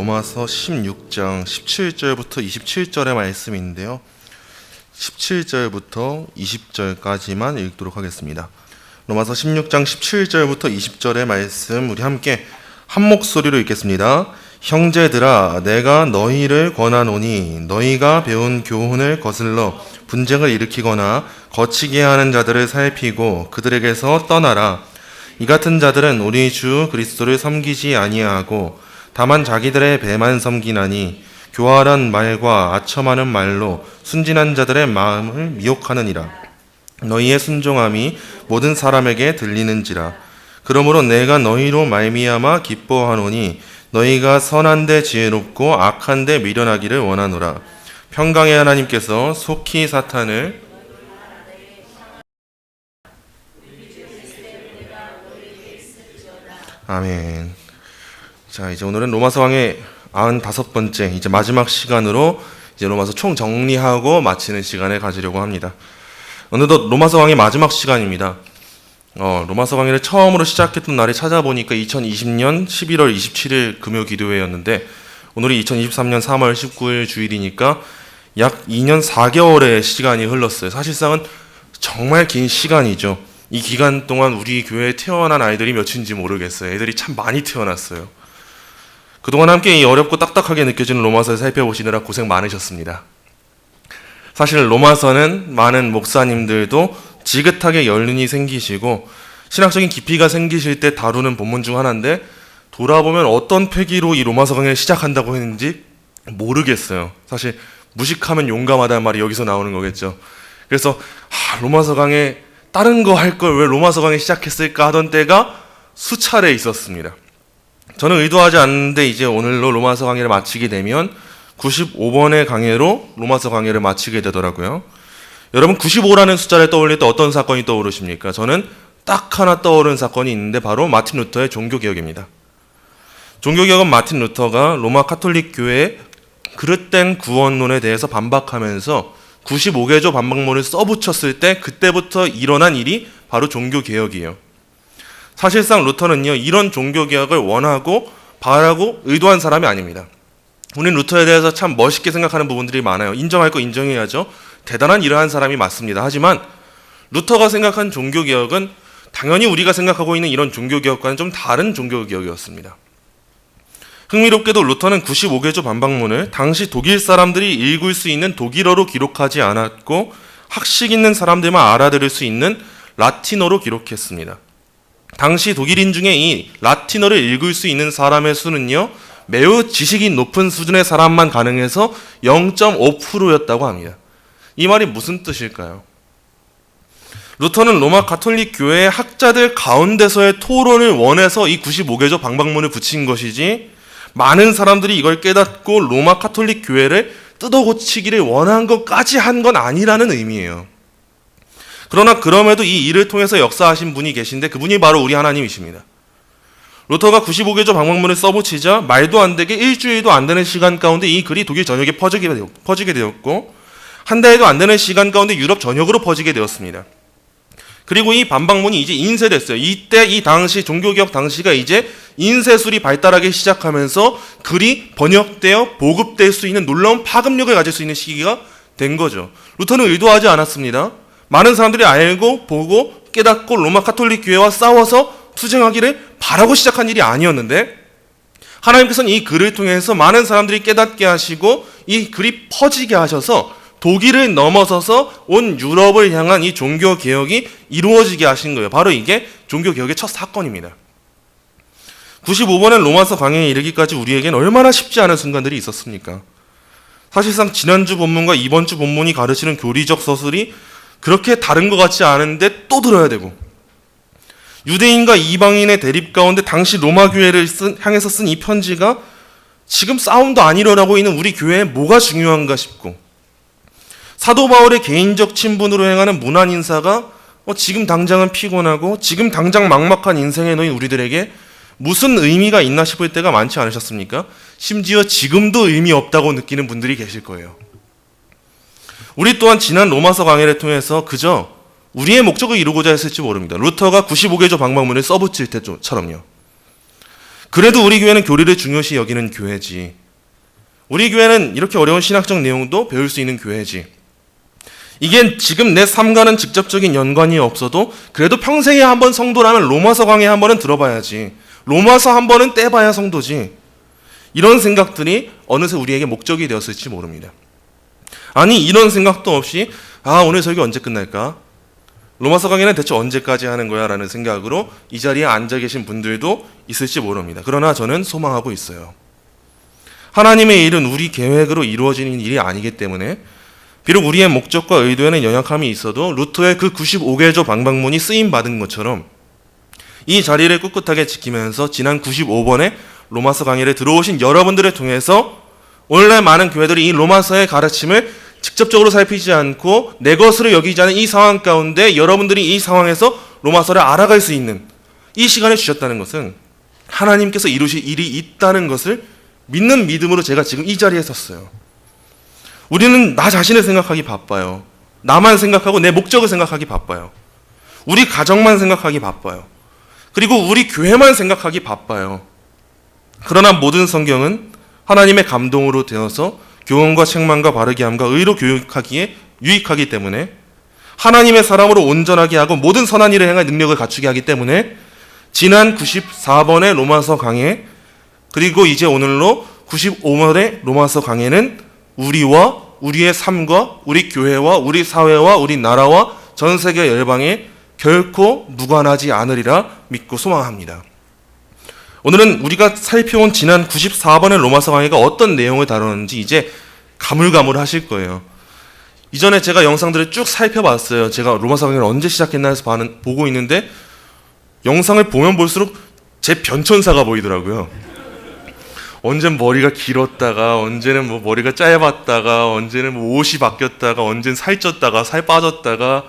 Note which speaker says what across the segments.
Speaker 1: 로마서 16장 17절부터 27절의 말씀인데요. 17절부터 20절까지만 읽도록 하겠습니다. 로마서 16장 17절부터 20절의 말씀 우리 함께 한 목소리로 읽겠습니다. 형제들아, 내가 너희를 권하노니 너희가 배운 교훈을 거슬러 분쟁을 일으키거나 거치게 하는 자들을 살피고 그들에게서 떠나라. 이 같은 자들은 우리 주 그리스도를 섬기지 아니하고 다만 자기들의 배만 섬기나니 교활한 말과 아첨하는 말로 순진한 자들의 마음을 미혹하느니라. 너희의 순종함이 모든 사람에게 들리는지라. 그러므로 내가 너희로 말미암아 기뻐하노니 너희가 선한데 지혜롭고 악한데 미련하기를 원하노라. 평강의 하나님께서 속히 사탄을 아멘. 자, 이제 오늘은 로마서 강의 95번째 이제 마지막 시간으로 이제 로마서 총 정리하고 마치는 시간을 가지려고 합니다. 어느덧 로마서 강의 마지막 시간입니다. 로마서 강의를 처음으로 시작했던 날이 찾아보니까 2020년 11월 27일 금요 기도회였는데 오늘이 2023년 3월 19일 주일이니까 약 2년 4개월의 시간이 흘렀어요. 사실상은 정말 긴 시간이죠. 이 기간 동안 우리 교회에 태어난 아이들이 몇인지 모르겠어요. 애들이 참 많이 태어났어요. 그동안 함께 이 어렵고 딱딱하게 느껴지는 로마서를 살펴보시느라 고생 많으셨습니다. 사실 로마서는 많은 목사님들도 지긋하게 연륜이 생기시고 신학적인 깊이가 생기실 때 다루는 본문 중 하나인데 돌아보면 어떤 패기로 이 로마서 강의를 시작한다고 했는지 모르겠어요. 사실 무식하면 용감하다는 말이 여기서 나오는 거겠죠. 그래서 로마서 강의 다른 거 할 걸 왜 로마서 강의 시작했을까 하던 때가 수차례 있었습니다. 저는 의도하지 않는데 이제 오늘로 로마서 강의를 마치게 되면 95번의 강의로 로마서 강의를 마치게 되더라고요. 여러분 95라는 숫자를 떠올릴 때 어떤 사건이 떠오르십니까? 저는 딱 하나 떠오른 사건이 있는데 바로 마틴 루터의 종교개혁입니다. 종교개혁은 마틴 루터가 로마 카톨릭 교회의 그릇된 구원론에 대해서 반박하면서 95개조 반박문을 써붙였을 때 그때부터 일어난 일이 바로 종교개혁이에요. 사실상 루터는요, 이런 종교개혁을 원하고 바라고 의도한 사람이 아닙니다. 우리는 루터에 대해서 참 멋있게 생각하는 부분들이 많아요. 인정할 거 인정해야죠. 대단한 일을 한 사람이 맞습니다. 하지만 루터가 생각한 종교개혁은 당연히 우리가 생각하고 있는 이런 종교개혁과는 좀 다른 종교개혁이었습니다. 흥미롭게도 루터는 95개조 반박문을 당시 독일 사람들이 읽을 수 있는 독일어로 기록하지 않았고 학식 있는 사람들만 알아들을 수 있는 라틴어로 기록했습니다. 당시 독일인 중에 이 라틴어를 읽을 수 있는 사람의 수는요, 매우 지식이 높은 수준의 사람만 가능해서 0.5%였다고 합니다. 이 말이 무슨 뜻일까요? 루터는 로마 가톨릭 교회의 학자들 가운데서의 토론을 원해서 이 95개조 반박문을 붙인 것이지 많은 사람들이 이걸 깨닫고 로마 가톨릭 교회를 뜯어고치기를 원한 것까지 한 건 아니라는 의미예요. 그러나 그럼에도 이 일을 통해서 역사하신 분이 계신데 그분이 바로 우리 하나님이십니다. 루터가 95개조 반박문을 써붙이자 말도 안 되게 일주일도 안 되는 시간 가운데 이 글이 독일 전역에 퍼지게 되었고 한 달도 안 되는 시간 가운데 유럽 전역으로 퍼지게 되었습니다. 그리고 이 반박문이 이제 인쇄됐어요. 이때 이 당시 종교개혁 당시가 이제 인쇄술이 발달하기 시작하면서 글이 번역되어 보급될 수 있는 놀라운 파급력을 가질 수 있는 시기가 된 거죠. 루터는 의도하지 않았습니다. 많은 사람들이 알고 보고 깨닫고 로마 카톨릭 교회와 싸워서 투쟁하기를 바라고 시작한 일이 아니었는데 하나님께서는 이 글을 통해서 많은 사람들이 깨닫게 하시고 이 글이 퍼지게 하셔서 독일을 넘어서서 온 유럽을 향한 이 종교개혁이 이루어지게 하신 거예요. 바로 이게 종교개혁의 첫 사건입니다. 95번의 로마서 강의에 이르기까지 우리에겐 얼마나 쉽지 않은 순간들이 있었습니까? 사실상 지난주 본문과 이번 주 본문이 가르치는 교리적 서술이 그렇게 다른 것 같지 않은데 또 들어야 되고 유대인과 이방인의 대립 가운데 당시 로마 교회를 향해서 쓴 이 편지가 지금 싸움도 안 일어나고 있는 우리 교회에 뭐가 중요한가 싶고 사도 바울의 개인적 친분으로 행하는 문안 인사가 지금 당장은 피곤하고 지금 당장 막막한 인생에 놓인 우리들에게 무슨 의미가 있나 싶을 때가 많지 않으셨습니까? 심지어 지금도 의미 없다고 느끼는 분들이 계실 거예요. 우리 또한 지난 로마서 강의를 통해서 그저 우리의 목적을 이루고자 했을지 모릅니다. 루터가 95개조 반박문을 써붙일 때처럼요. 그래도 우리 교회는 교리를 중요시 여기는 교회지. 우리 교회는 이렇게 어려운 신학적 내용도 배울 수 있는 교회지. 이게 지금 내 삶과는 직접적인 연관이 없어도 그래도 평생에 한 번 성도라면 로마서 강의 한 번은 들어봐야지. 로마서 한 번은 떼봐야 성도지. 이런 생각들이 어느새 우리에게 목적이 되었을지 모릅니다. 아니, 이런 생각도 없이 오늘 설교 언제 끝날까? 로마서 강의는 대체 언제까지 하는 거야? 라는 생각으로 이 자리에 앉아 계신 분들도 있을지 모릅니다. 그러나 저는 소망하고 있어요. 하나님의 일은 우리 계획으로 이루어지는 일이 아니기 때문에 비록 우리의 목적과 의도에는 연약함이 있어도 루터의 그 95개조 방방문이 쓰임받은 것처럼 이 자리를 꿋꿋하게 지키면서 지난 95번에 로마서 강의를 들어오신 여러분들을 통해서 오늘날 많은 교회들이 이 로마서의 가르침을 직접적으로 살피지 않고 내 것으로 여기지 않은 이 상황 가운데 여러분들이 이 상황에서 로마서를 알아갈 수 있는 이 시간을 주셨다는 것은 하나님께서 이루실 일이 있다는 것을 믿는 믿음으로 제가 지금 이 자리에 섰어요. 우리는 나 자신을 생각하기 바빠요. 나만 생각하고 내 목적을 생각하기 바빠요. 우리 가정만 생각하기 바빠요. 그리고 우리 교회만 생각하기 바빠요. 그러나 모든 성경은 하나님의 감동으로 되어서 교훈과 책망과 바르게 함과 의로 교육하기에 유익하기 때문에 하나님의 사람으로 온전하게 하고 모든 선한 일을 행할 능력을 갖추게 하기 때문에 지난 94번의 로마서 강해 그리고 이제 오늘로 95번의 로마서 강해는 우리와 우리의 삶과 우리 교회와 우리 사회와 우리 나라와 전 세계 열방에 결코 무관하지 않으리라 믿고 소망합니다. 오늘은 우리가 살펴온 지난 94번의 로마서 강해가 어떤 내용을 다루는지 이제 가물가물하실 거예요. 이전에 제가 영상들을 쭉 살펴봤어요. 제가 로마서 강해를 언제 시작했나 해서 보고 있는데 영상을 보면 볼수록 제 변천사가 보이더라고요. 언젠 머리가 길었다가 언제는 뭐 머리가 짧았다가 언제는 뭐 옷이 바뀌었다가 언젠 살쪘다가 살 빠졌다가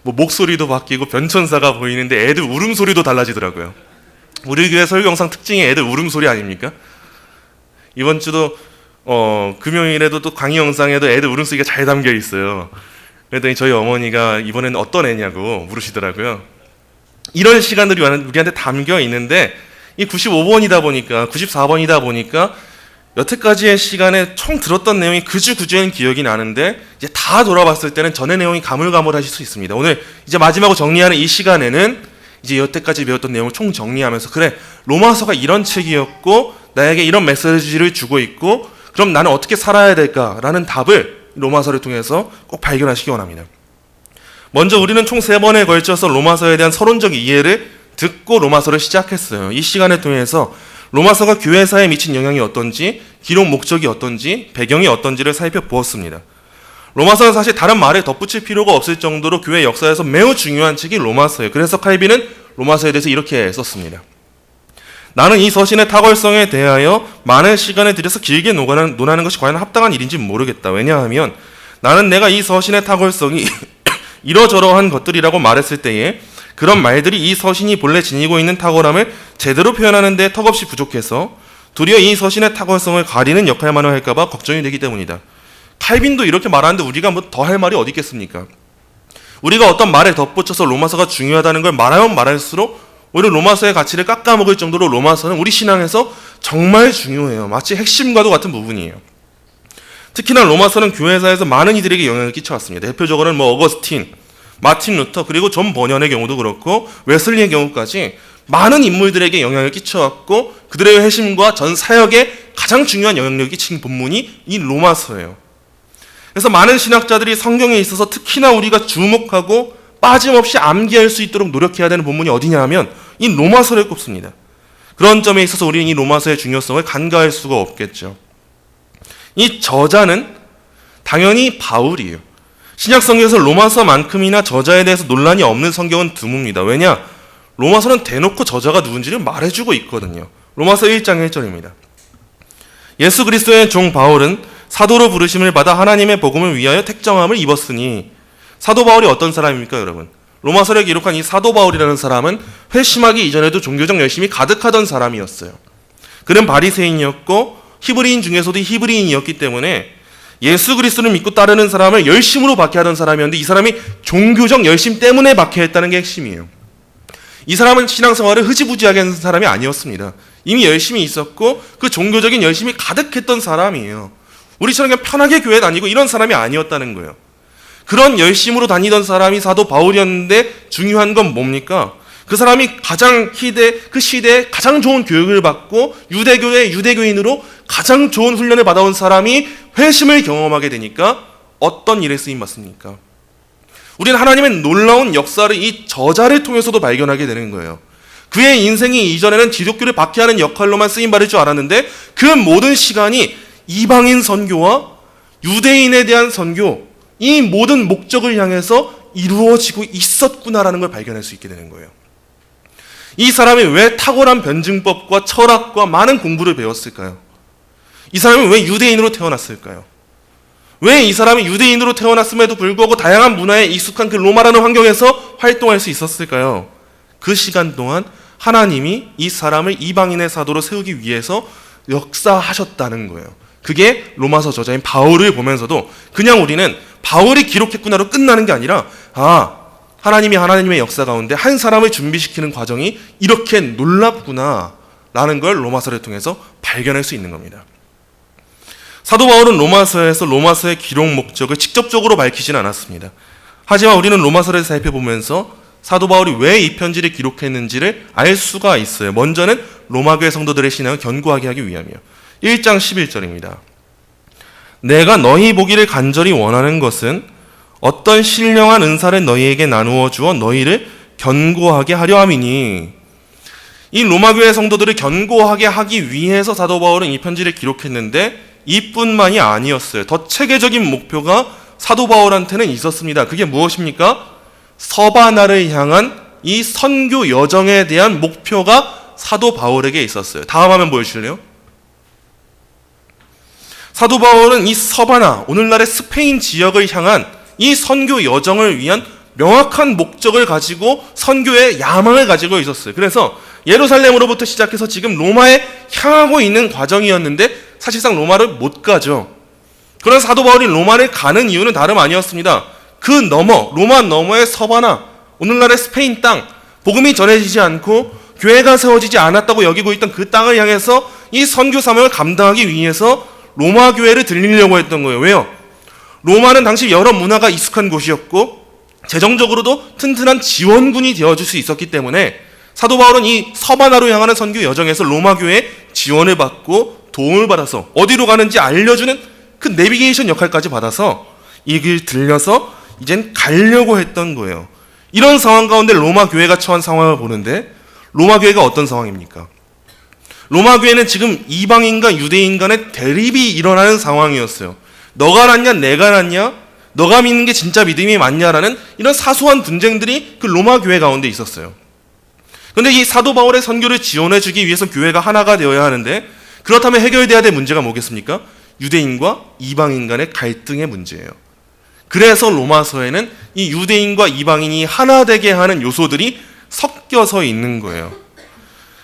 Speaker 1: 뭐 목소리도 바뀌고 변천사가 보이는데 애들 울음소리도 달라지더라고요. 우리 교회 설교 영상 특징이 애들 울음소리 아닙니까? 이번 주도 금요일에도 또 강의 영상에도 애들 울음소리가 잘 담겨 있어요. 그랬더니 저희 어머니가 이번에는 어떤 애냐고 물으시더라고요. 이런 시간들이 우리한테 담겨 있는데 이 95번이다 보니까 94번이다 보니까 여태까지의 시간에 총 들었던 내용이 그주그주엔 기억이 나는데 이제 다 돌아봤을 때는 전의 내용이 가물가물하실 수 있습니다. 오늘 이제 마지막으로 정리하는 이 시간에는 이제 여태까지 배웠던 내용을 총 정리하면서 그래, 로마서가 이런 책이었고 나에게 이런 메시지를 주고 있고 그럼 나는 어떻게 살아야 될까라는 답을 로마서를 통해서 꼭 발견하시기 원합니다. 먼저 우리는 총 3번에 걸쳐서 로마서에 대한 서론적 이해를 듣고 로마서를 시작했어요. 이 시간을 통해서 로마서가 교회사에 미친 영향이 어떤지, 기록 목적이 어떤지, 배경이 어떤지를 살펴보았습니다. 로마서는 사실 다른 말에 덧붙일 필요가 없을 정도로 교회 역사에서 매우 중요한 책이 로마서예요. 그래서 칼빈은 로마서에 대해서 이렇게 썼습니다. 나는 이 서신의 탁월성에 대하여 많은 시간을 들여서 길게 논하는 것이 과연 합당한 일인지 모르겠다. 왜냐하면 나는 내가 이 서신의 탁월성이 이러저러한 것들이라고 말했을 때에 그런 말들이 이 서신이 본래 지니고 있는 탁월함을 제대로 표현하는 데 턱없이 부족해서 도리어 이 서신의 탁월성을 가리는 역할만을 할까봐 걱정이 되기 때문이다. 칼빈도 이렇게 말하는데 우리가 뭐 더 할 말이 어디 있겠습니까? 우리가 어떤 말에 덧붙여서 로마서가 중요하다는 걸 말하면 말할수록 오히려 로마서의 가치를 깎아먹을 정도로 로마서는 우리 신앙에서 정말 중요해요. 마치 핵심과도 같은 부분이에요. 특히나 로마서는 교회사에서 많은 이들에게 영향을 끼쳐왔습니다. 대표적으로는 어거스틴, 마틴 루터, 그리고 존 버년의 경우도 그렇고 웨슬리의 경우까지 많은 인물들에게 영향을 끼쳐왔고 그들의 회심과 전 사역에 가장 중요한 영향력을 끼친 본문이 이 로마서예요. 그래서 많은 신학자들이 성경에 있어서 특히나 우리가 주목하고 빠짐없이 암기할 수 있도록 노력해야 되는 본문이 어디냐 하면 이 로마서를 꼽습니다. 그런 점에 있어서 우리는 이 로마서의 중요성을 간과할 수가 없겠죠. 이 저자는 당연히 바울이에요. 신약성경에서 로마서만큼이나 저자에 대해서 논란이 없는 성경은 드뭅니다. 왜냐? 로마서는 대놓고 저자가 누군지를 말해주고 있거든요. 로마서 1장 1절입니다. 예수 그리스도의 종 바울은 사도로 부르심을 받아 하나님의 복음을 위하여 택정함을 입었으니, 사도 바울이 어떤 사람입니까, 여러분? 로마서를 기록한 이 사도 바울이라는 사람은 회심하기 이전에도 종교적 열심이 가득하던 사람이었어요. 그는 바리새인이었고 히브리인 중에서도 히브리인이었기 때문에 예수 그리스도를 믿고 따르는 사람을 열심으로 박해하던 사람이었는데 이 사람이 종교적 열심 때문에 박해했다는 게 핵심이에요. 이 사람은 신앙생활을 흐지부지하게 하는 사람이 아니었습니다. 이미 열심히 있었고 그 종교적인 열심이 가득했던 사람이에요. 우리처럼 그냥 편하게 교회 다니고 이런 사람이 아니었다는 거예요. 그런 열심으로 다니던 사람이 사도 바울이었는데 중요한 건 뭡니까? 그 사람이 그 시대에 가장 좋은 교육을 받고 유대교의 유대교인으로 가장 좋은 훈련을 받아온 사람이 회심을 경험하게 되니까 어떤 일에 쓰임 받습니까? 우리는 하나님의 놀라운 역사를 이 저자를 통해서도 발견하게 되는 거예요. 그의 인생이 이전에는 기독교를 박해하는 역할로만 쓰임받을 줄 알았는데 그 모든 시간이 이방인 선교와 유대인에 대한 선교, 이 모든 목적을 향해서 이루어지고 있었구나라는 걸 발견할 수 있게 되는 거예요. 이 사람이 왜 탁월한 변증법과 철학과 많은 공부를 배웠을까요? 이 사람이 왜 유대인으로 태어났을까요? 왜 이 사람이 유대인으로 태어났음에도 불구하고 다양한 문화에 익숙한 그 로마라는 환경에서 활동할 수 있었을까요? 그 시간 동안 하나님이 이 사람을 이방인의 사도로 세우기 위해서 역사하셨다는 거예요. 그게 로마서 저자인 바울을 보면서도 그냥 우리는 바울이 기록했구나로 끝나는 게 아니라 하나님의 역사 가운데 한 사람을 준비시키는 과정이 이렇게 놀랍구나라는 걸 로마서를 통해서 발견할 수 있는 겁니다. 사도 바울은 로마서의 기록 목적을 직접적으로 밝히지는 않았습니다. 하지만 우리는 로마서를 살펴보면서 사도 바울이 왜 이 편지를 기록했는지를 알 수가 있어요. 먼저는 로마교회 성도들의 신앙을 견고하게 하기 위함이요. 1장 11절입니다. 내가 너희 보기를 간절히 원하는 것은 어떤 신령한 은사를 너희에게 나누어 주어 너희를 견고하게 하려 함이니. 이 로마교회 성도들을 견고하게 하기 위해서 사도 바울은 이 편지를 기록했는데 이뿐만이 아니었어요. 더 체계적인 목표가 사도 바울한테는 있었습니다. 그게 무엇입니까? 서바나를 향한 이 선교 여정에 대한 목표가 사도 바울에게 있었어요. 다음 화면 보여주실래요? 사도 바울은 이 서바나, 오늘날의 스페인 지역을 향한 이 선교 여정을 위한 명확한 목적을 가지고 선교의 야망을 가지고 있었어요. 그래서 예루살렘으로부터 시작해서 지금 로마에 향하고 있는 과정이었는데 사실상 로마를 못 가죠. 그런 사도 바울이 로마를 가는 이유는 다름 아니었습니다. 로마 너머의 서바나, 오늘날의 스페인 땅, 복음이 전해지지 않고 교회가 세워지지 않았다고 여기고 있던 그 땅을 향해서 이 선교 사명을 감당하기 위해서 로마 교회를 들리려고 했던 거예요. 왜요? 로마는 당시 여러 문화가 익숙한 곳이었고 재정적으로도 튼튼한 지원군이 되어줄 수 있었기 때문에 사도 바울은 이 서바나로 향하는 선교 여정에서 로마 교회의 지원을 받고 도움을 받아서 어디로 가는지 알려주는 그 내비게이션 역할까지 받아서 이 길 들려서 이젠 가려고 했던 거예요. 이런 상황 가운데 로마 교회가 처한 상황을 보는데 로마 교회가 어떤 상황입니까? 로마 교회는 지금 이방인과 유대인 간의 대립이 일어나는 상황이었어요. 너가 낫냐 내가 낫냐, 너가 믿는 게 진짜 믿음이 맞냐라는 이런 사소한 분쟁들이 그 로마 교회 가운데 있었어요. 그런데 이 사도 바울의 선교를 지원해주기 위해서 교회가 하나가 되어야 하는데 그렇다면 해결돼야 될 문제가 뭐겠습니까? 유대인과 이방인 간의 갈등의 문제예요. 그래서 로마서에는 이 유대인과 이방인이 하나 되게 하는 요소들이 섞여서 있는 거예요.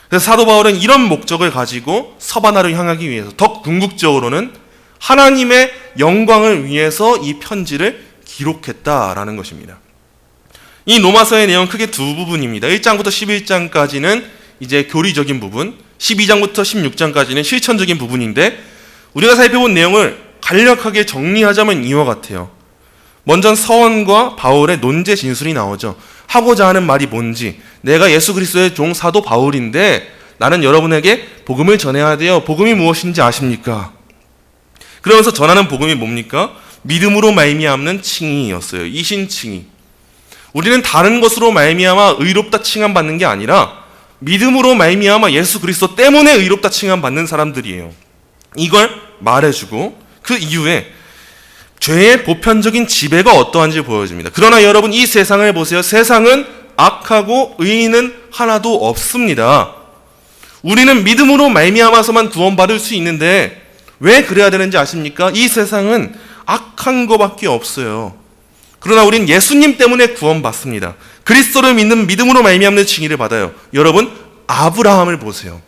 Speaker 1: 그래서 사도 바울은 이런 목적을 가지고 서바나를 향하기 위해서 더 궁극적으로는 하나님의 영광을 위해서 이 편지를 기록했다라는 것입니다. 이 로마서의 내용은 크게 두 부분입니다. 1장부터 11장까지는 이제 교리적인 부분, 12장부터 16장까지는 실천적인 부분인데 우리가 살펴본 내용을 간략하게 정리하자면 이와 같아요. 먼저 서원과 바울의 논제 진술이 나오죠. 하고자 하는 말이 뭔지, 내가 예수 그리스도의 종 사도 바울인데 나는 여러분에게 복음을 전해야 돼요. 복음이 무엇인지 아십니까? 그러면서 전하는 복음이 뭡니까? 믿음으로 말미암는 칭의였어요. 이신칭의. 우리는 다른 것으로 말미암아 의롭다 칭함받는 게 아니라 믿음으로 말미암아 예수 그리스도 때문에 의롭다 칭함받는 사람들이에요. 이걸 말해주고 그 이후에 죄의 보편적인 지배가 어떠한지 보여줍니다. 그러나 여러분 이 세상을 보세요. 세상은 악하고 의인은 하나도 없습니다. 우리는 믿음으로 말미암아서만 구원받을 수 있는데 왜 그래야 되는지 아십니까? 이 세상은 악한 것밖에 없어요. 그러나 우린 예수님 때문에 구원받습니다. 그리스도를 믿는 믿음으로 말미암는 칭의를 받아요. 여러분 아브라함을 보세요.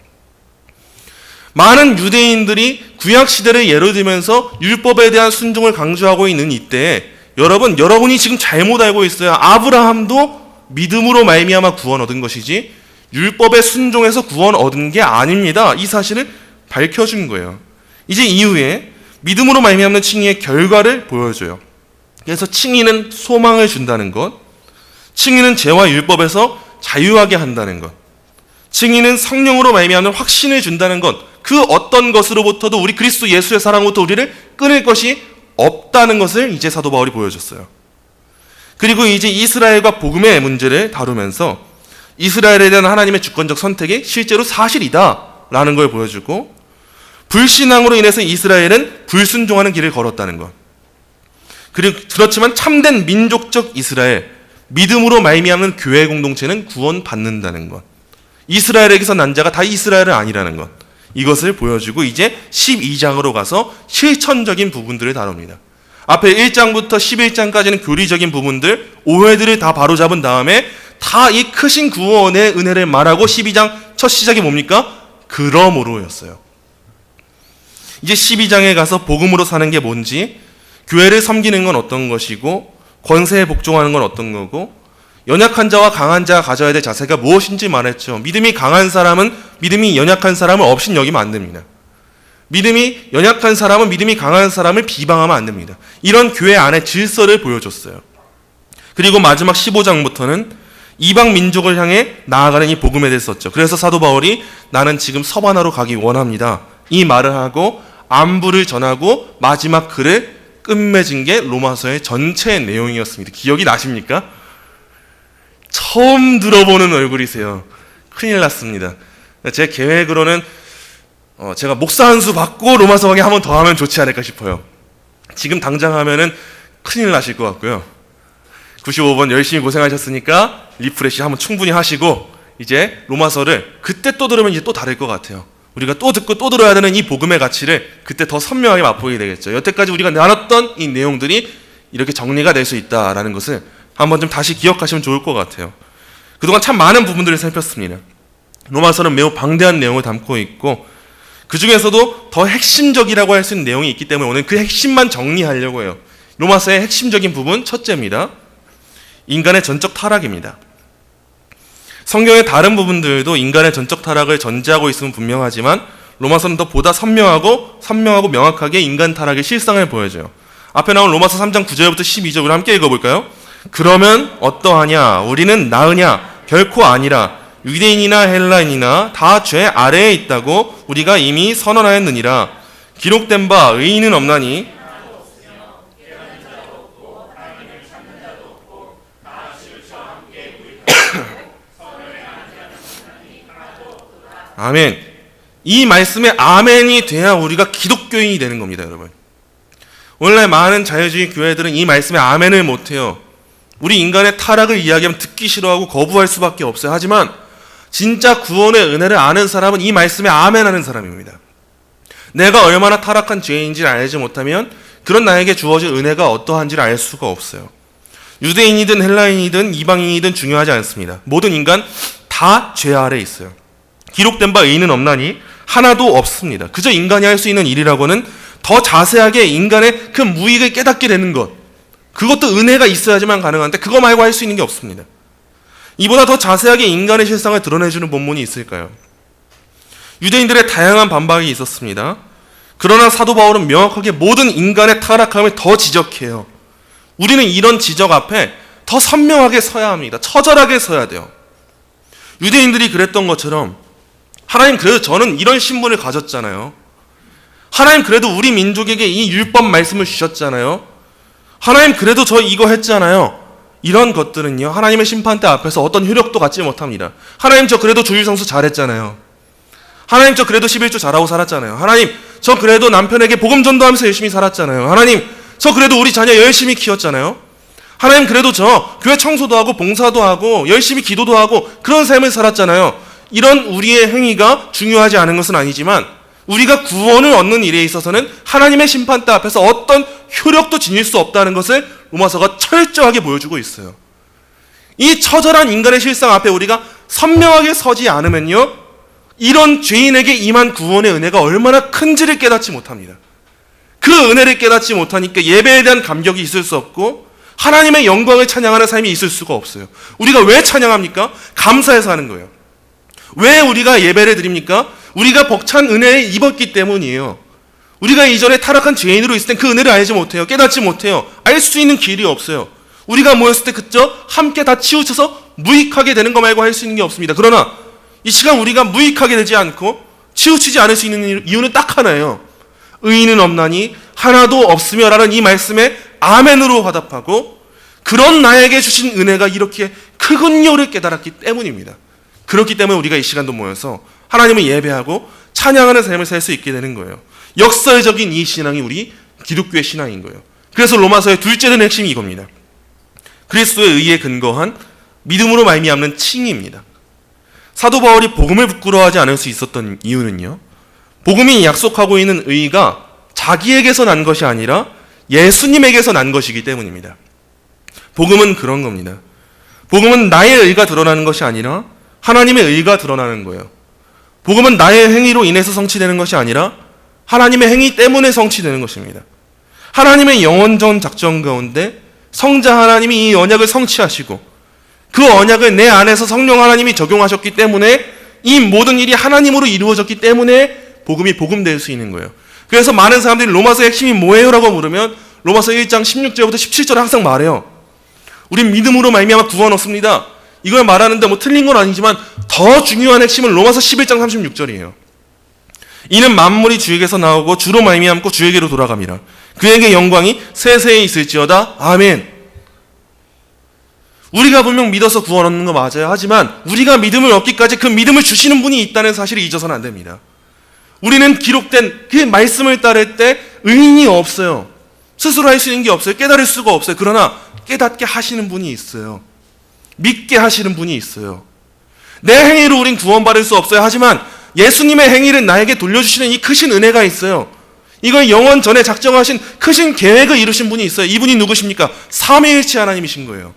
Speaker 1: 많은 유대인들이 구약시대를 예로 들면서 율법에 대한 순종을 강조하고 있는 이때에 여러분이 지금 잘못 알고 있어요. 아브라함도 믿음으로 말미암아 구원 얻은 것이지 율법에 순종해서 구원 얻은 게 아닙니다. 이 사실을 밝혀준 거예요. 이제 이후에 믿음으로 말미암는 칭의의 결과를 보여줘요. 그래서 칭의는 소망을 준다는 것, 칭의는 죄와 율법에서 자유하게 한다는 것, 칭의는 성령으로 말미암는 확신을 준다는 것, 그 어떤 것으로부터도 우리 그리스도 예수의 사랑으로부터 우리를 끊을 것이 없다는 것을 이제 사도 바울이 보여줬어요. 그리고 이제 이스라엘과 복음의 문제를 다루면서 이스라엘에 대한 하나님의 주권적 선택이 실제로 사실이다라는 걸 보여주고, 불신앙으로 인해서 이스라엘은 불순종하는 길을 걸었다는 것, 그리고 그렇지만 참된 민족적 이스라엘, 믿음으로 말미암는 교회 공동체는 구원받는다는 것, 이스라엘에게서 난 자가 다 이스라엘은 아니라는 것, 이것을 보여주고 이제 12장으로 가서 실천적인 부분들을 다룹니다. 앞에 1장부터 11장까지는 교리적인 부분들, 오해들을 다 바로잡은 다음에 다 이 크신 구원의 은혜를 말하고 12장 첫 시작이 뭡니까? 그러므로였어요. 이제 12장에 가서 복음으로 사는 게 뭔지, 교회를 섬기는 건 어떤 것이고 권세에 복종하는 건 어떤 거고 연약한 자와 강한 자가 가져야 될 자세가 무엇인지 말했죠. 믿음이 강한 사람은 믿음이 연약한 사람을 없인 여기면 안 됩니다. 믿음이 연약한 사람은 믿음이 강한 사람을 비방하면 안 됩니다. 이런 교회 안의 질서를 보여줬어요. 그리고 마지막 15장부터는 이방 민족을 향해 나아가는 이 복음에 대해서 썼죠. 그래서 사도 바울이 나는 지금 서바나로 가기 원합니다, 이 말을 하고 안부를 전하고 마지막 글을 끝맺은 게 로마서의 전체 내용이었습니다. 기억이 나십니까? 처음 들어보는 얼굴이세요. 큰일 났습니다. 제 계획으로는 제가 목사 한 수 받고 로마서 강의 한 번 더 하면 좋지 않을까 싶어요. 지금 당장 하면은 큰일 나실 것 같고요. 95번 열심히 고생하셨으니까 리프레시 한번 충분히 하시고 이제 로마서를 그때 또 들으면 이제 또 다를 것 같아요. 우리가 또 듣고 또 들어야 되는 이 복음의 가치를 그때 더 선명하게 맛보게 되겠죠. 여태까지 우리가 나눴던 이 내용들이 이렇게 정리가 될 수 있다라는 것을 한번 좀 다시 기억하시면 좋을 것 같아요. 그동안 참 많은 부분들을 살폈습니다. 로마서는 매우 방대한 내용을 담고 있고 그 중에서도 더 핵심적이라고 할 수 있는 내용이 있기 때문에 오늘 그 핵심만 정리하려고 해요. 로마서의 핵심적인 부분 첫째입니다. 인간의 전적 타락입니다. 성경의 다른 부분들도 인간의 전적 타락을 전제하고 있으면 분명하지만 로마서는 더 보다 선명하고 명확하게 인간 타락의 실상을 보여줘요. 앞에 나온 로마서 3장 9절부터 12절 우리 함께 읽어볼까요? 그러면 어떠하냐? 우리는 나으냐? 결코 아니라. 유대인이나 헬라인이나 다 죄 아래에 있다고 우리가 이미 선언하였느니라. 기록된 바 의인은 없나니 아멘. 이 말씀에 아멘이 돼야 우리가 기독교인이 되는 겁니다, 여러분. 오늘날 많은 자유주의 교회들은 이 말씀에 아멘을 못해요. 우리 인간의 타락을 이야기하면 듣기 싫어하고 거부할 수밖에 없어요. 하지만 진짜 구원의 은혜를 아는 사람은 이 말씀에 아멘하는 사람입니다. 내가 얼마나 타락한 죄인지를 알지 못하면 그런 나에게 주어진 은혜가 어떠한지를 알 수가 없어요. 유대인이든 헬라인이든 이방인이든 중요하지 않습니다. 모든 인간 다 죄 아래 있어요. 기록된 바 의인은 없나니 하나도 없습니다. 그저 인간이 할 수 있는 일이라고는 더 자세하게 인간의 그 무익을 깨닫게 되는 것, 그것도 은혜가 있어야지만 가능한데 그거 말고 할 수 있는 게 없습니다. 이보다 더 자세하게 인간의 실상을 드러내주는 본문이 있을까요? 유대인들의 다양한 반박이 있었습니다. 그러나 사도 바울은 명확하게 모든 인간의 타락함을 더 지적해요. 우리는 이런 지적 앞에 더 선명하게 서야 합니다. 처절하게 서야 돼요. 유대인들이 그랬던 것처럼 하나님 그래도 저는 이런 신분을 가졌잖아요. 하나님 그래도 우리 민족에게 이 율법 말씀을 주셨잖아요. 하나님 그래도 저 이거 했잖아요. 이런 것들은요, 하나님의 심판대 앞에서 어떤 효력도 갖지 못합니다. 하나님 저 그래도 주일성수 잘했잖아요. 하나님 저 그래도 11조 잘하고 살았잖아요. 하나님 저 그래도 남편에게 복음 전도하면서 열심히 살았잖아요. 하나님 저 그래도 우리 자녀 열심히 키웠잖아요. 하나님 그래도 저 교회 청소도 하고 봉사도 하고 열심히 기도도 하고 그런 삶을 살았잖아요. 이런 우리의 행위가 중요하지 않은 것은 아니지만 우리가 구원을 얻는 일에 있어서는 하나님의 심판대 앞에서 어떤 효력도 지닐 수 없다는 것을 로마서가 철저하게 보여주고 있어요. 이 처절한 인간의 실상 앞에 우리가 선명하게 서지 않으면요, 이런 죄인에게 임한 구원의 은혜가 얼마나 큰지를 깨닫지 못합니다. 그 은혜를 깨닫지 못하니까 예배에 대한 감격이 있을 수 없고 하나님의 영광을 찬양하는 삶이 있을 수가 없어요. 우리가 왜 찬양합니까? 감사해서 하는 거예요. 왜 우리가 예배를 드립니까? 우리가 벅찬 은혜에 입었기 때문이에요. 우리가 이전에 타락한 죄인으로 있을 땐 그 은혜를 알지 못해요. 깨닫지 못해요. 알 수 있는 길이 없어요. 우리가 모였을 때 그저 함께 다 치우쳐서 무익하게 되는 거 말고 할 수 있는 게 없습니다. 그러나 이 시간 우리가 무익하게 되지 않고 치우치지 않을 수 있는 이유는 딱 하나예요. 의인은 없나니 하나도 없으며 라는 이 말씀에 아멘으로 화답하고 그런 나에게 주신 은혜가 이렇게 크군요를 깨달았기 때문입니다. 그렇기 때문에 우리가 이 시간도 모여서 하나님을 예배하고 찬양하는 삶을 살 수 있게 되는 거예요. 역설적인 이 신앙이 우리 기독교의 신앙인 거예요. 그래서 로마서의 둘째 된 핵심이 이겁니다. 그리스도의 의에 근거한 믿음으로 말미암는 칭의입니다. 사도 바울이 복음을 부끄러워하지 않을 수 있었던 이유는요, 복음이 약속하고 있는 의가 자기에게서 난 것이 아니라 예수님에게서 난 것이기 때문입니다. 복음은 그런 겁니다. 복음은 나의 의가 드러나는 것이 아니라 하나님의 의가 드러나는 거예요. 복음은 나의 행위로 인해서 성취되는 것이 아니라 하나님의 행위 때문에 성취되는 것입니다. 하나님의 영원전 작전 가운데 성자 하나님이 이 언약을 성취하시고 그 언약을 내 안에서 성령 하나님이 적용하셨기 때문에 이 모든 일이 하나님으로 이루어졌기 때문에 복음이 복음될 수 있는 거예요. 그래서 많은 사람들이 로마서의 핵심이 뭐예요? 라고 물으면 로마서 1장 16절부터 17절을 항상 말해요. 우린 믿음으로 말미암아 구원 얻습니다. 이걸 말하는데 뭐 틀린 건 아니지만 더 중요한 핵심은 로마서 11장 36절이에요. 이는 만물이 주에게서 나오고 주로 말미암고 주에게로 돌아갑니다. 그에게 영광이 세세히 있을지어다. 아멘. 우리가 분명 믿어서 구원 얻는 거 맞아요. 하지만 우리가 믿음을 얻기까지 그 믿음을 주시는 분이 있다는 사실을 잊어서는 안 됩니다. 우리는 기록된 그 말씀을 따를 때 의인이 없어요. 스스로 할 수 있는 게 없어요. 깨달을 수가 없어요. 그러나 깨닫게 하시는 분이 있어요. 믿게 하시는 분이 있어요. 내 행위로 우린 구원받을 수 없어요. 하지만 예수님의 행위를 나에게 돌려주시는 이 크신 은혜가 있어요. 이걸 영원 전에 작정하신 크신 계획을 이루신 분이 있어요. 이분이 누구십니까? 삼위일체 하나님이신 거예요.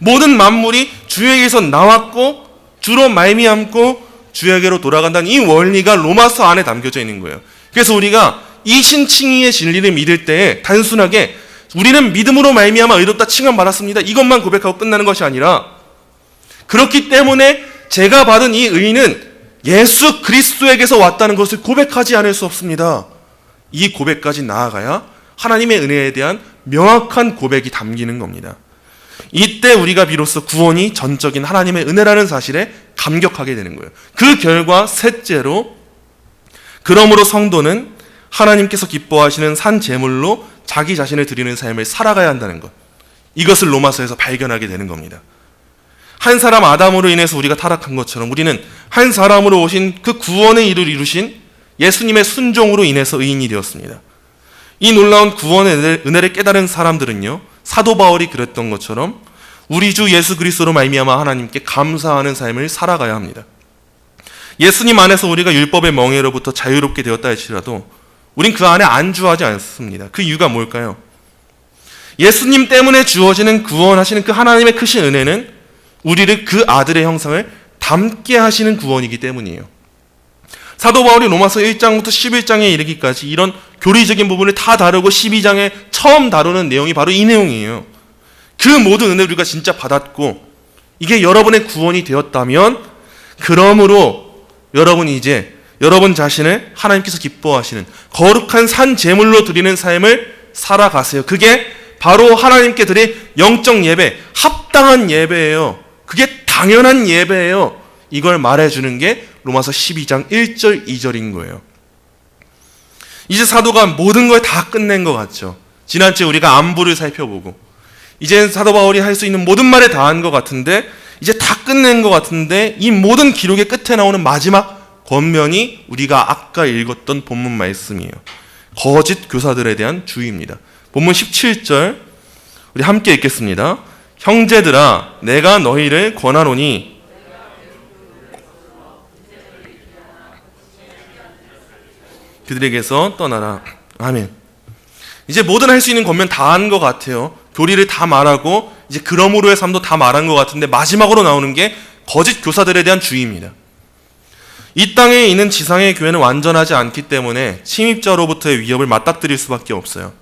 Speaker 1: 모든 만물이 주에게서 나왔고 주로 말미암고 주에게로 돌아간다는 이 원리가 로마서 안에 담겨져 있는 거예요. 그래서 우리가 이 신칭의의 진리를 믿을 때 단순하게 우리는 믿음으로 말미암아 의롭다 칭함받았습니다. 이것만 고백하고 끝나는 것이 아니라 그렇기 때문에 제가 받은 이 의는 예수 그리스도에게서 왔다는 것을 고백하지 않을 수 없습니다. 이 고백까지 나아가야 하나님의 은혜에 대한 명확한 고백이 담기는 겁니다. 이때 우리가 비로소 구원이 전적인 하나님의 은혜라는 사실에 감격하게 되는 거예요. 그 결과 셋째로 그러므로 성도는 하나님께서 기뻐하시는 산 제물로 자기 자신을 드리는 삶을 살아가야 한다는 것. 이것을 로마서에서 발견하게 되는 겁니다. 한 사람 아담으로 인해서 우리가 타락한 것처럼 우리는 한 사람으로 오신 그 구원의 일을 이루신 예수님의 순종으로 인해서 의인이 되었습니다. 이 놀라운 구원의 은혜를 깨달은 사람들은요, 사도 바울이 그랬던 것처럼 우리 주 예수 그리스도로 말미암아 하나님께 감사하는 삶을 살아가야 합니다. 예수님 안에서 우리가 율법의 멍에로부터 자유롭게 되었다 할지라도 우린 그 안에 안주하지 않습니다. 그 이유가 뭘까요? 예수님 때문에 주어지는 구원하시는 그 하나님의 크신 은혜는 우리를 그 아들의 형상을 닮게 하시는 구원이기 때문이에요. 사도 바울이 로마서 1장부터 11장에 이르기까지 이런 교리적인 부분을 다 다루고 12장에 처음 다루는 내용이 바로 이 내용이에요. 그 모든 은혜를 우리가 진짜 받았고 이게 여러분의 구원이 되었다면 그러므로 여러분이 이제 여러분 자신을 하나님께서 기뻐하시는 거룩한 산 제물로 드리는 삶을 살아가세요. 그게 바로 하나님께 드릴 영적 예배, 합당한 예배예요. 그게 당연한 예배예요. 이걸 말해주는 게 로마서 12장 1절 2절인 거예요. 이제 사도가 모든 걸 다 끝낸 것 같죠. 지난주에 우리가 안부를 살펴보고 이제 사도 바울이 할 수 있는 모든 말을 다 한 것 같은데 이제 다 끝낸 것 같은데 이 모든 기록의 끝에 나오는 마지막 권면이 우리가 아까 읽었던 본문 말씀이에요. 거짓 교사들에 대한 주의입니다. 본문 17절 우리 함께 읽겠습니다. 형제들아 내가 너희를 권하노니 그들에게서 떠나라. 아멘. 이제 뭐든 할 수 있는 권면 다 한 것 같아요. 교리를 다 말하고 이제 그러므로의 삶도 다 말한 것 같은데 마지막으로 나오는 게 거짓 교사들에 대한 주의입니다. 이 땅에 있는 지상의 교회는 완전하지 않기 때문에 침입자로부터의 위협을 맞닥뜨릴 수밖에 없어요.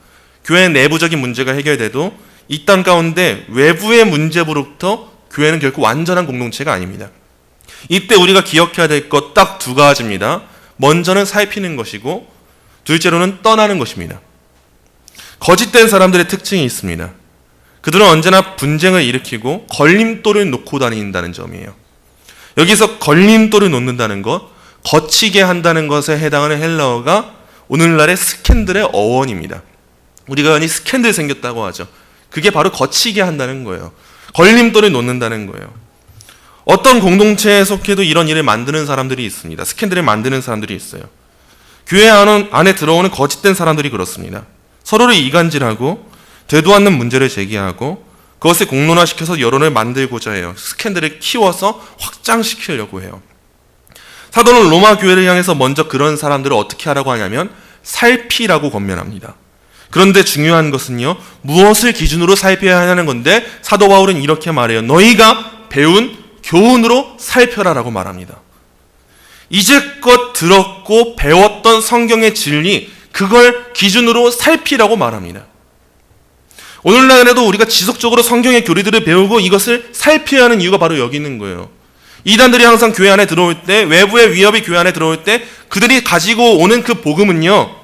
Speaker 1: 교회 내부적인 문제가 해결돼도 이 땅 가운데 외부의 문제로부터 교회는 결코 완전한 공동체가 아닙니다. 이때 우리가 기억해야 될 것 딱 두 가지입니다. 먼저는 살피는 것이고 둘째로는 떠나는 것입니다. 거짓된 사람들의 특징이 있습니다. 그들은 언제나 분쟁을 일으키고 걸림돌을 놓고 다닌다는 점이에요. 여기서 걸림돌을 놓는다는 것, 거치게 한다는 것에 해당하는 헬라어가 오늘날의 스캔들의 어원입니다. 우리가 흔히 스캔들 생겼다고 하죠. 그게 바로 거치게 한다는 거예요. 걸림돌을 놓는다는 거예요. 어떤 공동체에 속해도 이런 일을 만드는 사람들이 있습니다. 스캔들을 만드는 사람들이 있어요. 교회 안에 들어오는 거짓된 사람들이 그렇습니다. 서로를 이간질하고 되도 않는 문제를 제기하고 그것을 공론화시켜서 여론을 만들고자 해요. 스캔들을 키워서 확장시키려고 해요. 사도는 로마 교회를 향해서 먼저 그런 사람들을 어떻게 하라고 하냐면 살피라고 권면합니다. 그런데 중요한 것은요, 무엇을 기준으로 살펴야 하냐는 건데 사도 바울은 이렇게 말해요. 너희가 배운 교훈으로 살펴라라고 말합니다. 이제껏 들었고 배웠던 성경의 진리, 그걸 기준으로 살피라고 말합니다. 오늘날에도 우리가 지속적으로 성경의 교리들을 배우고 이것을 살펴야 하는 이유가 바로 여기 있는 거예요. 이단들이 항상 교회 안에 들어올 때, 외부의 위협이 교회 안에 들어올 때 그들이 가지고 오는 그 복음은요,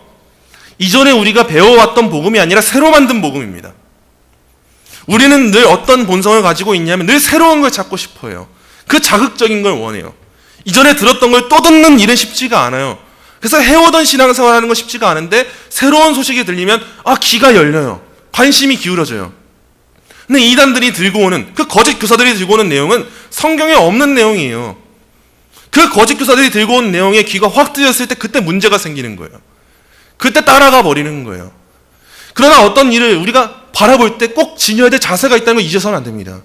Speaker 1: 이전에 우리가 배워왔던 복음이 아니라 새로 만든 복음입니다. 우리는 늘 어떤 본성을 가지고 있냐면 늘 새로운 걸 찾고 싶어요. 그 자극적인 걸 원해요. 이전에 들었던 걸 또 듣는 일은 쉽지가 않아요. 그래서 해오던 신앙생활하는 건 쉽지가 않은데 새로운 소식이 들리면 귀가 열려요. 관심이 기울어져요. 근데 이단들이 들고 오는, 그 거짓 교사들이 들고 오는 내용은 성경에 없는 내용이에요. 그 거짓 교사들이 들고 온 내용에 귀가 확 뜨였을 때 그때 문제가 생기는 거예요. 그때 따라가 버리는 거예요. 그러나 어떤 일을 우리가 바라볼 때 꼭 지녀야 될 자세가 있다는 걸 잊어서는 안 됩니다.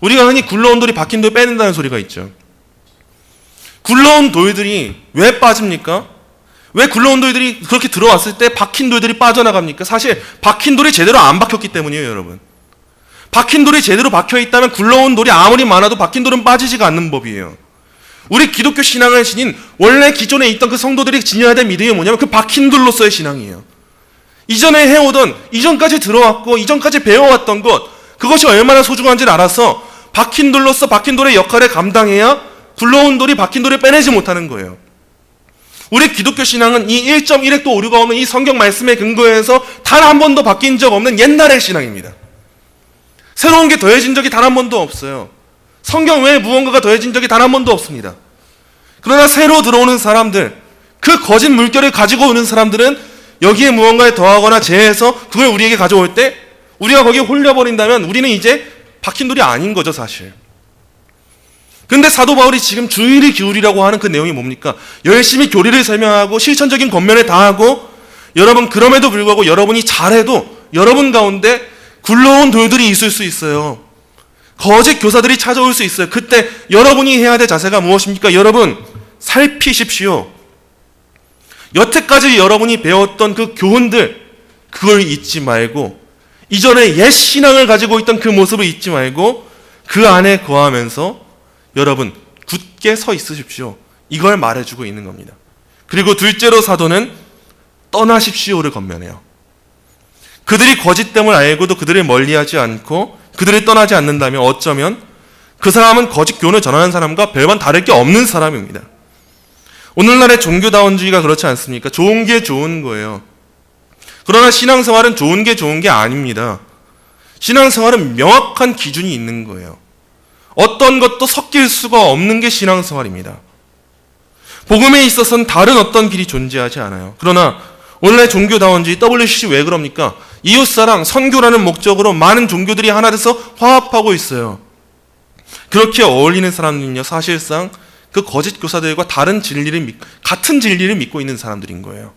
Speaker 1: 우리가 흔히 굴러온 돌이 박힌 돌 빼낸다는 소리가 있죠. 굴러온 돌들이 왜 빠집니까? 왜 굴러온 돌들이 그렇게 들어왔을 때 박힌 돌들이 빠져나갑니까? 사실 박힌 돌이 제대로 안 박혔기 때문이에요, 여러분. 박힌 돌이 제대로 박혀있다면 굴러온 돌이 아무리 많아도 박힌 돌은 빠지지가 않는 법이에요. 우리 기독교 신앙을 지닌 원래 기존에 있던 그 성도들이 지녀야 될 믿음이 뭐냐면 그 박힌 돌로서의 신앙이에요. 이전에 해오던, 이전까지 들어왔고 이전까지 배워왔던 것, 그것이 얼마나 소중한지를 알아서 박힌 돌로서 박힌 돌의 역할을 감당해야 굴러온 돌이 박힌 돌을 빼내지 못하는 거예요. 우리 기독교 신앙은 이 1.1획도 오류가 없는 이 성경 말씀에 근거해서 단 한 번도 바뀐 적 없는 옛날의 신앙입니다. 새로운 게 더해진 적이 단 한 번도 없어요. 성경 외에 무언가가 더해진 적이 단 한 번도 없습니다. 그러나 새로 들어오는 사람들, 그 거짓 물결을 가지고 오는 사람들은 여기에 무언가를 더하거나 제해서 그걸 우리에게 가져올 때 우리가 거기에 홀려버린다면 우리는 이제 박힌 돌이 아닌 거죠, 사실. 근데 사도 바울이 지금 주의를 기울이라고 하는 그 내용이 뭡니까? 열심히 교리를 설명하고 실천적인 권면을 다하고 여러분, 그럼에도 불구하고 여러분이 잘해도 여러분 가운데 굴러온 돌들이 있을 수 있어요. 거짓 교사들이 찾아올 수 있어요. 그때 여러분이 해야 될 자세가 무엇입니까? 여러분, 살피십시오. 여태까지 여러분이 배웠던 그 교훈들, 그걸 잊지 말고 이전에 옛 신앙을 가지고 있던 그 모습을 잊지 말고 그 안에 거하면서 여러분 굳게 서 있으십시오. 이걸 말해주고 있는 겁니다. 그리고 둘째로 사도는 떠나십시오를 권면해요. 그들이 거짓됨을 알고도 그들을 멀리하지 않고 그들을 떠나지 않는다면 어쩌면 그 사람은 거짓 교훈을 전하는 사람과 별반 다를 게 없는 사람입니다. 오늘날의 종교다원주의가 그렇지 않습니까? 좋은 게 좋은 거예요. 그러나 신앙생활은 좋은 게 좋은 게 아닙니다. 신앙생활은 명확한 기준이 있는 거예요. 어떤 것도 섞일 수가 없는 게 신앙생활입니다. 복음에 있어서는 다른 어떤 길이 존재하지 않아요. 그러나 오늘의 종교다원주의 WCC 왜 그럽니까? 이웃사랑, 선교라는 목적으로 많은 종교들이 하나 돼서 화합하고 있어요. 그렇게 어울리는 사람들은요, 사실상 그 거짓 교사들과 같은 진리를 믿고 있는 사람들인 거예요.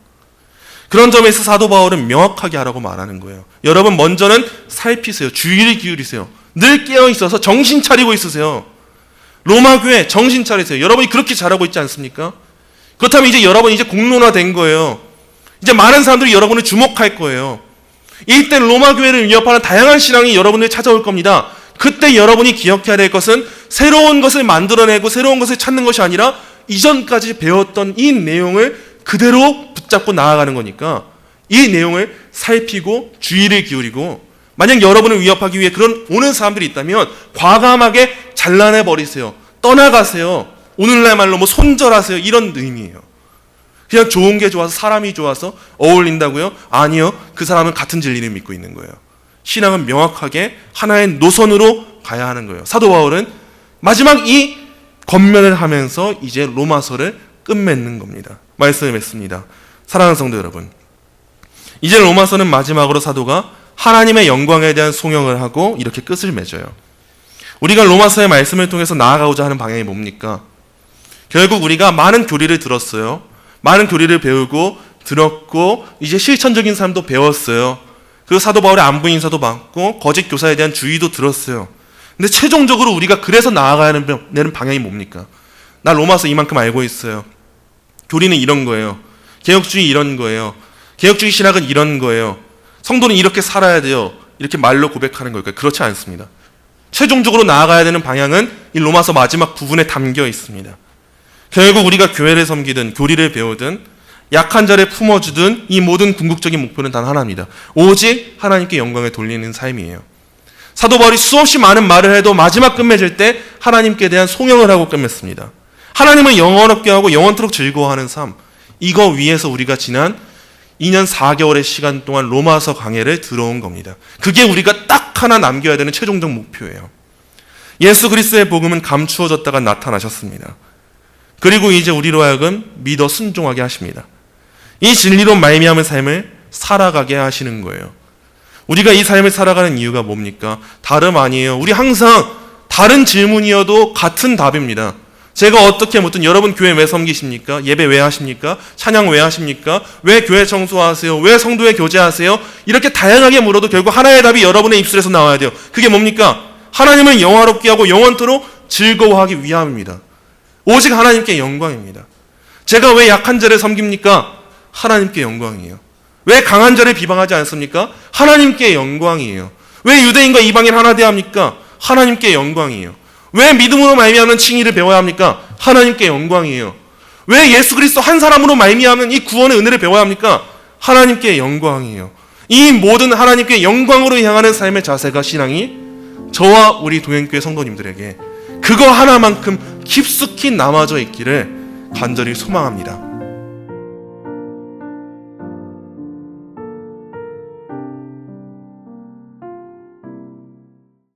Speaker 1: 그런 점에서 사도 바울은 명확하게 하라고 말하는 거예요. 여러분, 먼저는 살피세요. 주의를 기울이세요. 늘 깨어 있어서 정신 차리고 있으세요. 로마 교회 정신 차리세요. 여러분이 그렇게 잘하고 있지 않습니까? 그렇다면 이제 여러분이 이제 공론화된 거예요. 이제 많은 사람들이 여러분을 주목할 거예요. 이때 로마 교회를 위협하는 다양한 신앙이 여러분을 찾아올 겁니다. 그때 여러분이 기억해야 될 것은 새로운 것을 만들어내고 새로운 것을 찾는 것이 아니라 이전까지 배웠던 이 내용을 그대로 붙잡고 나아가는 거니까 이 내용을 살피고 주의를 기울이고 만약 여러분을 위협하기 위해 그런 오는 사람들이 있다면 과감하게 잘라내 버리세요. 떠나가세요. 오늘날 말로 뭐 손절하세요. 이런 의미예요. 그냥 좋은 게 좋아서 사람이 좋아서 어울린다고요? 아니요. 그 사람은 같은 진리를 믿고 있는 거예요. 신앙은 명확하게 하나의 노선으로 가야 하는 거예요. 사도 바울은 마지막 이 권면을 하면서 이제 로마서를 끝맺는 겁니다. 말씀을 맺습니다. 사랑하는 성도 여러분, 이제 로마서는 마지막으로 사도가 하나님의 영광에 대한 송영을 하고 이렇게 끝을 맺어요. 우리가 로마서의 말씀을 통해서 나아가고자 하는 방향이 뭡니까? 결국 우리가 많은 교리를 들었어요. 많은 교리를 배우고 들었고 이제 실천적인 삶도 배웠어요. 그리고 사도 바울의 안부 인사도 받고 거짓 교사에 대한 주의도 들었어요. 근데 최종적으로 우리가 그래서 나아가야 되는 방향이 뭡니까? 나 로마서 이만큼 알고 있어요. 교리는 이런 거예요. 개혁주의 이런 거예요. 개혁주의 신학은 이런 거예요. 성도는 이렇게 살아야 돼요. 이렇게 말로 고백하는 걸까요? 그렇지 않습니다. 최종적으로 나아가야 되는 방향은 이 로마서 마지막 부분에 담겨 있습니다. 결국 우리가 교회를 섬기든 교리를 배우든 약한 자를 품어주든 이 모든 궁극적인 목표는 단 하나입니다. 오직 하나님께 영광을 돌리는 삶이에요. 사도 바울이 수없이 많은 말을 해도 마지막 끝맺을 때 하나님께 대한 송영을 하고 끝맺습니다. 하나님을 영원롭게 하고 영원토록 즐거워하는 삶, 이거 위해서 우리가 지난 2년 4개월의 시간 동안 로마서 강해를 들어온 겁니다. 그게 우리가 딱 하나 남겨야 되는 최종적 목표예요. 예수 그리스도의 복음은 감추어졌다가 나타나셨습니다. 그리고 이제 우리로 하여금 믿어 순종하게 하십니다. 이 진리로 말미암은 삶을 살아가게 하시는 거예요. 우리가 이 삶을 살아가는 이유가 뭡니까? 다름 아니에요. 우리 항상 다른 질문이어도 같은 답입니다. 제가 어떻게 묻든 여러분 교회 왜 섬기십니까? 예배 왜 하십니까? 찬양 왜 하십니까? 왜 교회 청소하세요? 왜 성도회 교제하세요? 이렇게 다양하게 물어도 결국 하나의 답이 여러분의 입술에서 나와야 돼요. 그게 뭡니까? 하나님을 영화롭게 하고 영원토록 즐거워하기 위함입니다. 오직 하나님께 영광입니다. 제가 왜 약한 자를 섬깁니까? 하나님께 영광이에요. 왜 강한 자를 비방하지 않습니까? 하나님께 영광이에요. 왜 유대인과 이방인 하나 대합니까? 하나님께 영광이에요. 왜 믿음으로 말미암는 칭의를 배워야 합니까? 하나님께 영광이에요. 왜 예수 그리스도 한 사람으로 말미암는 이 구원의 은혜를 배워야 합니까? 하나님께 영광이에요. 이 모든 하나님께 영광으로 향하는 삶의 자세가 신앙이 저와 우리 동행교회 성도님들에게 그거 하나만큼 깊숙이 남아져 있기를 간절히 소망합니다.